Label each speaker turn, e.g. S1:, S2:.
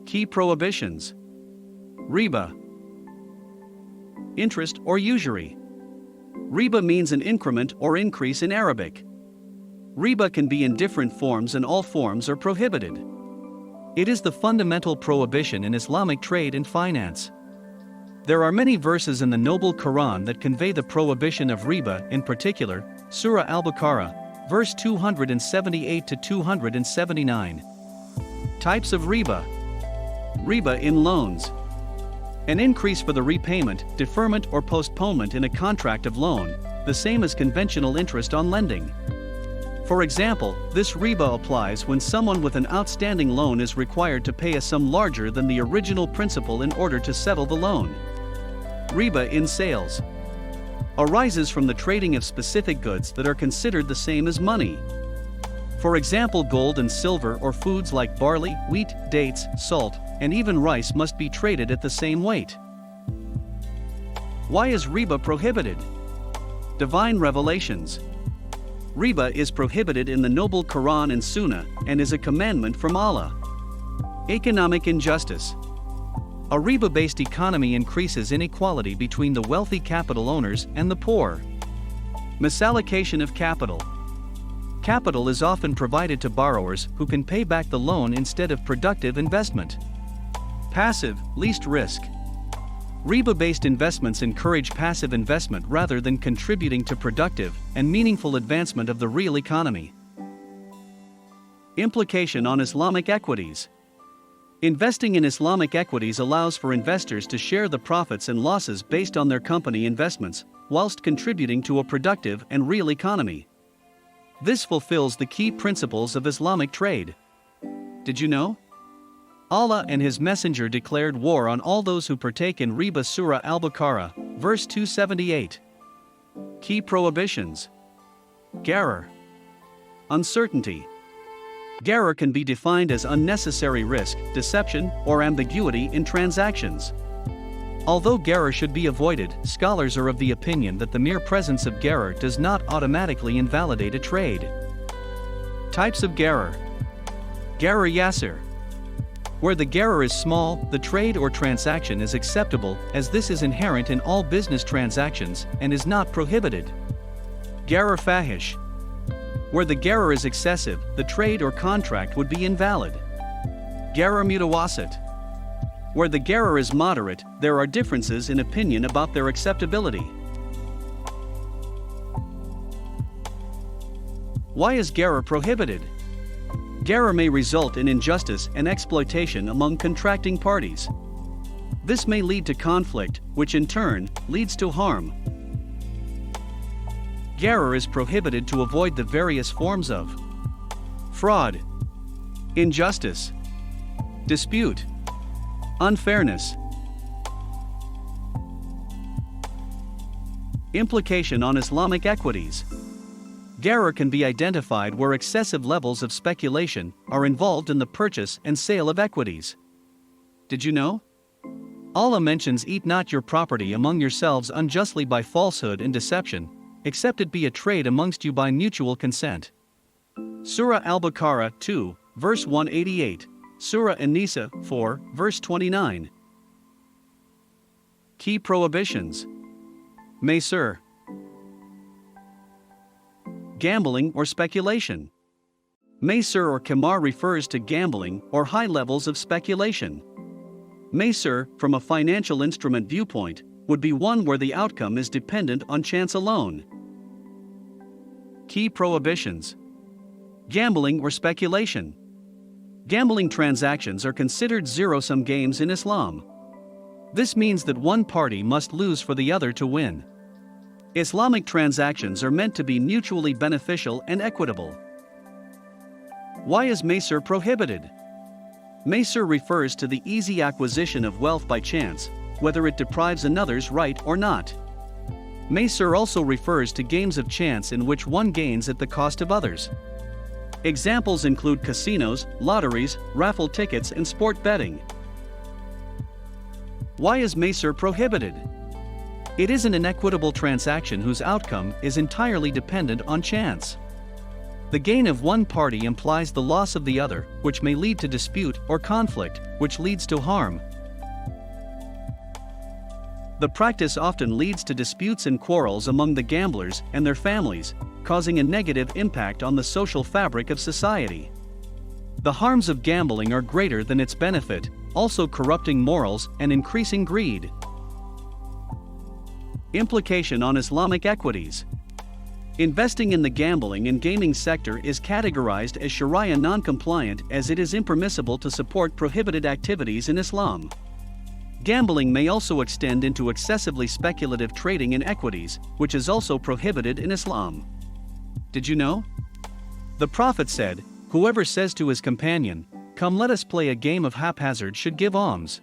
S1: Key prohibitions. Riba. Interest or usury. Riba means an increment or increase in Arabic. Riba can be in different forms and all forms are prohibited. It is the fundamental prohibition in Islamic trade and finance. There are many verses in the Noble Quran that convey the prohibition of riba, in particular, Surah Al-Baqarah, verse 278 to 279. Types of riba. Riba in loans. An increase for the repayment, deferment or postponement in a contract of loan, the same as conventional interest on lending. For example, this riba applies when someone with an outstanding loan is required to pay a sum larger than the original principal in order to settle the loan. Riba in sales. Arises from the trading of specific goods that are considered the same as money. For example, gold and silver or foods like barley, wheat, dates, salt, and even rice must be traded at the same weight. Why is riba prohibited? Divine revelations. Riba is prohibited in the Noble Quran and Sunnah and is a commandment from Allah. Economic injustice. A riba-based economy increases inequality between the wealthy capital owners and the poor. Misallocation of capital. Capital is often provided to borrowers who can pay back the loan instead of productive investment. Passive, least risk. Riba-based investments encourage passive investment rather than contributing to productive and meaningful advancement of the real economy. Implication on Islamic equities. Investing in Islamic equities allows for investors to share the profits and losses based on their company investments, whilst contributing to a productive and real economy. This fulfills the key principles of Islamic trade. Did you know? Allah and His Messenger declared war on all those who partake in riba. Surah Al-Baqarah, verse 278. Key prohibitions. Gharar. Uncertainty. Gharar can be defined as unnecessary risk, deception, or ambiguity in transactions. Although gharar should be avoided, scholars are of the opinion that the mere presence of gharar does not automatically invalidate a trade. Types of gharar. Gharar yasir. Where the gharar is small, the trade or transaction is acceptable, as this is inherent in all business transactions and is not prohibited. Gharar fahish. Where the gharar is excessive, the trade or contract would be invalid. Gharar mutawasit. Where the gharar is moderate, there are differences in opinion about their acceptability. Why is gharar prohibited? Gharar may result in injustice and exploitation among contracting parties. This may lead to conflict, which in turn leads to harm. Gharar is prohibited to avoid the various forms of fraud, injustice, dispute, unfairness. Implication on Islamic equities. Gharar can be identified where excessive levels of speculation are involved in the purchase and sale of equities. Did you know? Allah mentions, "Eat not your property among yourselves unjustly by falsehood and deception, except it be a trade amongst you by mutual consent." Surah Al-Baqarah 2, verse 188, Surah An-Nisa 4, verse 29. Key prohibitions. Maysir. Gambling or speculation. Maysir or qimar refers to gambling or high levels of speculation. Maysir, from a financial instrument viewpoint, would be one where the outcome is dependent on chance alone. Key prohibitions. Gambling or speculation. Gambling transactions are considered zero-sum games in Islam. This means that one party must lose for the other to win. Islamic transactions are meant to be mutually beneficial and equitable. Why is maysir prohibited? Maysir refers to the easy acquisition of wealth by chance, whether it deprives another's right or not. Maysir also refers to games of chance in which one gains at the cost of others. Examples include casinos, lotteries, raffle tickets, and sport betting. Why is maysir prohibited? It is an inequitable transaction whose outcome is entirely dependent on chance. The gain of one party implies the loss of the other, which may lead to dispute or conflict, which leads to harm. The practice often leads to disputes and quarrels among the gamblers and their families, causing a negative impact on the social fabric of society. The harms of gambling are greater than its benefit, also corrupting morals and increasing greed. Implication on Islamic equities. Investing in the gambling and gaming sector is categorized as Sharia non-compliant as it is impermissible to support prohibited activities in Islam. Gambling may also extend into excessively speculative trading in equities, which is also prohibited in Islam. Did you know? The Prophet said, "Whoever says to his companion, 'Come let us play a game of haphazard,' should give alms."